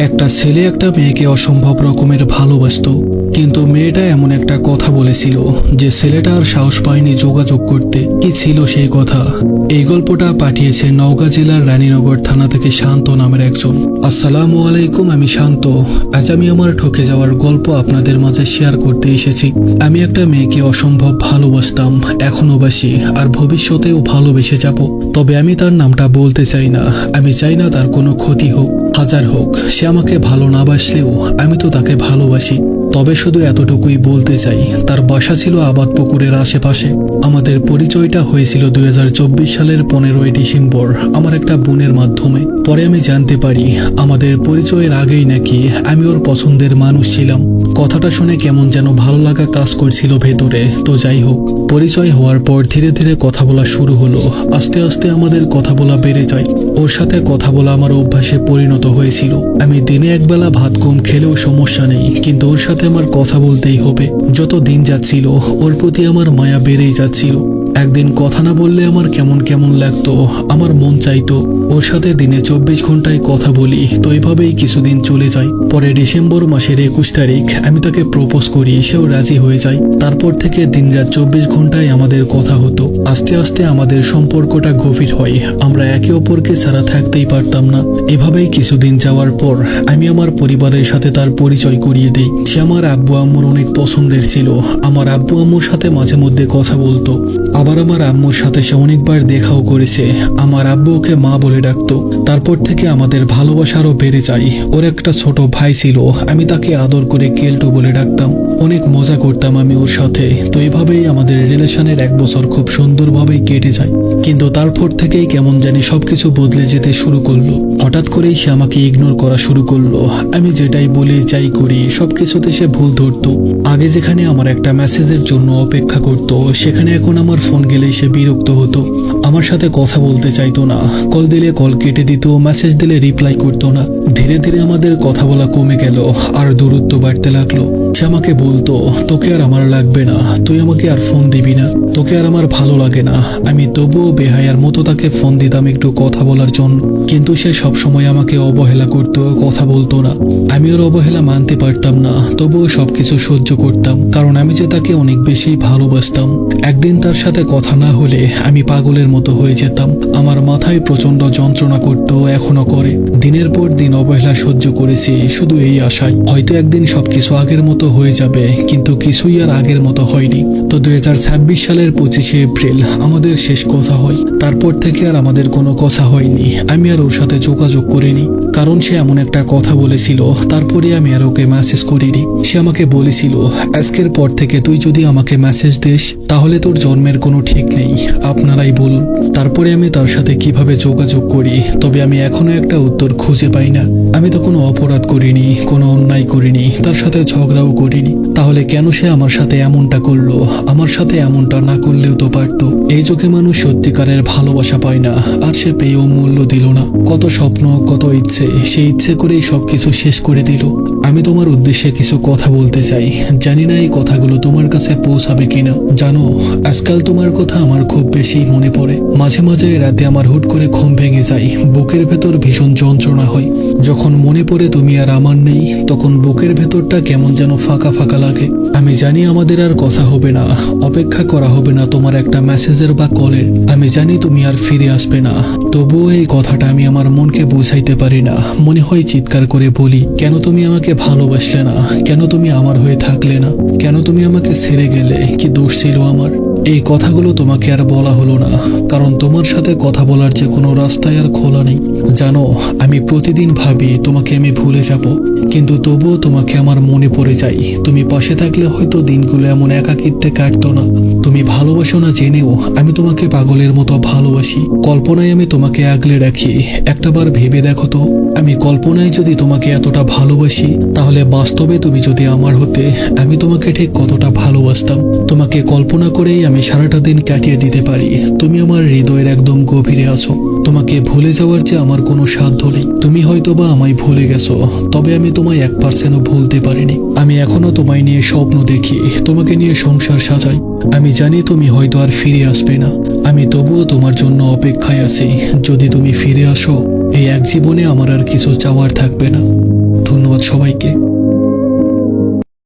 একটা ছেলে একটা মেয়েকে অসম্ভব রকমের ভালোবাসতো, কিন্তু মেয়েটা এমন একটা কথা বলেছিল যে ছেলেটা আর সাহস পায়নি যোগাযোগ করতে। কি ছিল সেই কথা? এই গল্পটা পাঠিয়েছে নওগাঁ জেলার রানীনগর থানা থেকে শান্ত নামের একজন। আসসালামু আলাইকুম, আমি শান্ত। আজ আমি আমার ঠকে যাওয়ার গল্প আপনাদের মাঝে শেয়ার করতে এসেছি। আমি একটা মেয়েকে অসম্ভব ভালোবাসতাম, এখনো বাসি, আর ভবিষ্যতেও ভালোবেসে যাব। তবে আমি তার নামটা বলতে চাই না। আমি চাই না তার কোনো ক্ষতি হোক, হাজার হোক। সে আমাকে ভালো না বাসলেও আমি তো তাকে ভালোবাসি। তবে শুধু এতটুকুই বলতে চাই, তার বাসা ছিল আবাদপুকুরের আশেপাশে। আমাদের পরিচয়টা হয়েছিল 2024 সালের 15ই ডিসেম্বর আমার একটা বোনের মাধ্যমে। পরে আমি জানতে পারি আমাদের পরিচয়ের আগেই নাকি আমি ওর পছন্দের মানুষ ছিলাম। কথাটা শুনে কেমন যেন ভালো লাগা কাজ করছিল ভেতরে। তো যাই হোক, পরিচয় হওয়ার পর ধীরে ধীরে কথা বলা শুরু হলো। আস্তে আস্তে আমাদের কথা বলা বেড়ে যায়। ওর সাথে কথা বলা আমার অভ্যাসে পরিণত হয়েছিল। আমি দিনে একবেলা ভাত কম খেলেও সমস্যা নেই, কিন্তু ওর সাথে আমার কথা বলতেই হবে। যত দিন যাচ্ছিল ওর প্রতি আমার মায়া বেড়েই যাচ্ছিল। একদিন কথা না বললে আমার কেমন কেমন লাগতো, আমার মন চাইতো ওর সাথে দিনে 24 ঘন্টায় কথা বলি। তো এভাবেই কিছুদিন চলে যায়। পরে ডিসেম্বর মাসের 21 তারিখ আমি তাকে প্রপোজ করি, সেও রাজি হয়ে যায়। তারপর থেকে দিনরাত 24 ঘন্টায় আমাদের কথা হতো। আস্তে আস্তে আমাদের সম্পর্কটা গভীর হয়। আমরা একে অপরকে ছাড়া থাকতেই পারতাম না। এভাবেই কিছুদিন যাওয়ার পর আমি আমার পরিবারের সাথে তার পরিচয় করিয়ে দিই। সে আমার আব্বু আম্মুর অনেক পছন্দের ছিল। আমার আব্বু আম্মুর সাথে মাঝে মধ্যে কথা বলতো, আবার আমার আম্মুর সাথে সে অনেকবার দেখাও করেছে। আমার আব্বু ওকে মা বলে ডাকতো। তারপর থেকে আমাদের ভালোবাসা আরও বেড়ে যায়। ওর একটা ছোট ভাই ছিল, আমি তাকে আদর করে কেলটু বলে ডাকতাম। অনেক মজা করতাম আমি ওর সাথে। তো এভাবেই আমাদের রিলেশনের 1 বছর খুব সুন্দরভাবেই কেটে যায়। কিন্তু তারপর থেকেই কেমন জানি সবকিছু বদলে যেতে শুরু করলো। হঠাৎ করেই সে আমাকে ইগনোর করা শুরু করলো। আমি যেটাই বলি যাই করি সবকিছুতে সে ভুল ধরতো। আগে যেখানে আমার একটা মেসেজের জন্য অপেক্ষা করতো, সেখানে এখন আমার ফোন গেলেই সে বিরক্ত হতো। আমার সাথে কথা বলতে চাইতো না। কল দিলে কল কেটে দিত, মেসেজ দিলে রিপ্লাই করতো না। ধীরে ধীরে আমাদের কথা বলা কমে গেল, আর দূরত্ব বাড়তে লাগলো। সে আমাকে বলতো, তোকে আর আমার লাগবে না, তুই আমাকে আর ফোন দিবি না, তোকে আর আমার ভালো লাগে না। আমি তবুও বেহায়ার মতো তাকে ফোন দিতাম একটু কথা বলার জন্য। কিন্তু সে সবসময় আমাকে অবহেলা করতো, কথা বলতো না। আমি ওর অবহেলা মানতে পারতাম না, তবুও সবকিছু সহ্য করতাম, কারণ আমি যে তাকে অনেক বেশি ভালোবাসতাম। একদিন তার সাথে কথা না হলে আমি পাগলের মতো হয়ে যেতাম। আমার মাথায় প্রচন্ড যন্ত্রণা করতো, এখনো করে। দিনের পর দিন অবহেলা সহ্য করেছি শুধু এই আশায় হয়তো একদিন সবকিছু আগের মতো হয়ে যাবে, কিন্তু কিছুই আর আগের মতো হয়নি। তো 2026 সালের 25শে এপ্রিল আমাদের শেষ কথা হয়। তারপর থেকে আর আমাদের কোনো কথা হয়নি। আমি আর ওর সাথে যোগাযোগ করিনি, কারণ সে এমন একটা কথা বলেছিল। তারপরে আমি আর ওকে মেসেজ করিনি। সে আমাকে বলেছিল, আজকের পর থেকে তুই যদি আমাকে মেসেজ দিস তাহলে তোর জন্মের কোনো ঠিক নেই, আপনারাই বলুন। তারপরে আমি তার সাথে কিভাবে যোগাযোগ করি, তবে আমি এখনো একটা উত্তর খুঁজে পাই না। আমি তো কোনো অপরাধ করিনি, কোনো অন্যায় করিনি, তার সাথে ঝগড়াও করিনি। তাহলে কেন সে আমার সাথে এমনটা করলো? আমার সাথে এমনটা না করলেও তো পারতো। এই চোখে মানুষ সত্যিকারের ভালোবাসা পায় না, আর সে পেয়েও মূল্য দিল না। কত স্বপ্ন, কত ইচ্ছে, সেই ইচ্ছে করেই সবকিছু শেষ করে দিল। আমি তোমার উদ্দেশ্যে কিছু কথা বলতে চাই। জানি না এই কথাগুলো তোমার কাছে পৌঁছাবে কিনা। জানো, আজকাল তোমার কথা আমার খুব বেশি মনে পড়ে। মাঝে মাঝে রাতে আমার হুট করে ঘুম ভেঙে যায়, বুকের ভেতর ভীষণ যন্ত্রণা হয়। যখন মনে পড়ে তুমি আর আমার নেই, তখন বুকের ভেতরটা কেমন যেন ফাঁকা ফাঁকা লাগে। আমি জানি আমাদের আর কথা হবে না, অপেক্ষা করা হবে না তোমার একটা মেসেজের বা কলের। আমি জানি তুমি আর ফিরে আসবে না। তবুও এই কথাটা আমি আমার মনকে বুঝাইতে পারি না। মনে হয় চিৎকার করে বলি, কেন তুমি আমাকে ভালোবাসলে না? কেন তুমি আমার হয়ে থাকলে না? কেন তুমি আমাকে ছেড়ে গেলে? কি দোষ ছিল আমার? এই কথাগুলো তোমাকে আর বলা হলো না, কারণ তোমার সাথে কথা বলার যে কোনো রাস্তায় আর খোলা নেই। জানো, আমি প্রতিদিন ভাবি তোমাকে আমি ভুলে যাব, কিন্তু তবুও তোমাকে আমার মনে পড়ে যায়। তুমি পাশে থাকলে হয়তো দিনগুলো এমন একাকিত্বে কাটতো না। তুমি ভালোবাসো না জেনেও আমি তোমাকে পাগলের মতো ভালোবাসি। কল্পনায় আমি তোমাকে আগলে রাখি। একটাবার ভেবে দেখো তো, আমি কল্পনায় যদি তোমাকে এতটা ভালোবাসি, তাহলে বাস্তবে তুমি যদি আমার হতে, আমি তোমাকে ঠিক কতটা ভালোবাসতাম। তোমাকে কল্পনা করেই আমি সারাটা দিন কাটিয়ে দিতে পারি। তুমি আমার হৃদয়ের একদম গভীরে আছো। তোমাকে ভুলে যাওয়ার যে আমার কোনো সাধ্য নেই। তুমি হয়তোবা আমায় ভুলে গেছো, তবে আমি তোমায় 1%ও ভুলতে পারিনি। আমি এখনো তোমায় নিয়ে স্বপ্ন দেখি, তোমাকে নিয়ে সংসার সাজাই। আমি জানি তুমি হয়তো আর ফিরে আসবে না। আমি তবুও তোমার জন্য অপেক্ষায় আছি। যদি তুমি ফিরে আসো, এই এক জীবনে আমার আর কিছু চাওয়ার থাকবে না। সবাইকে।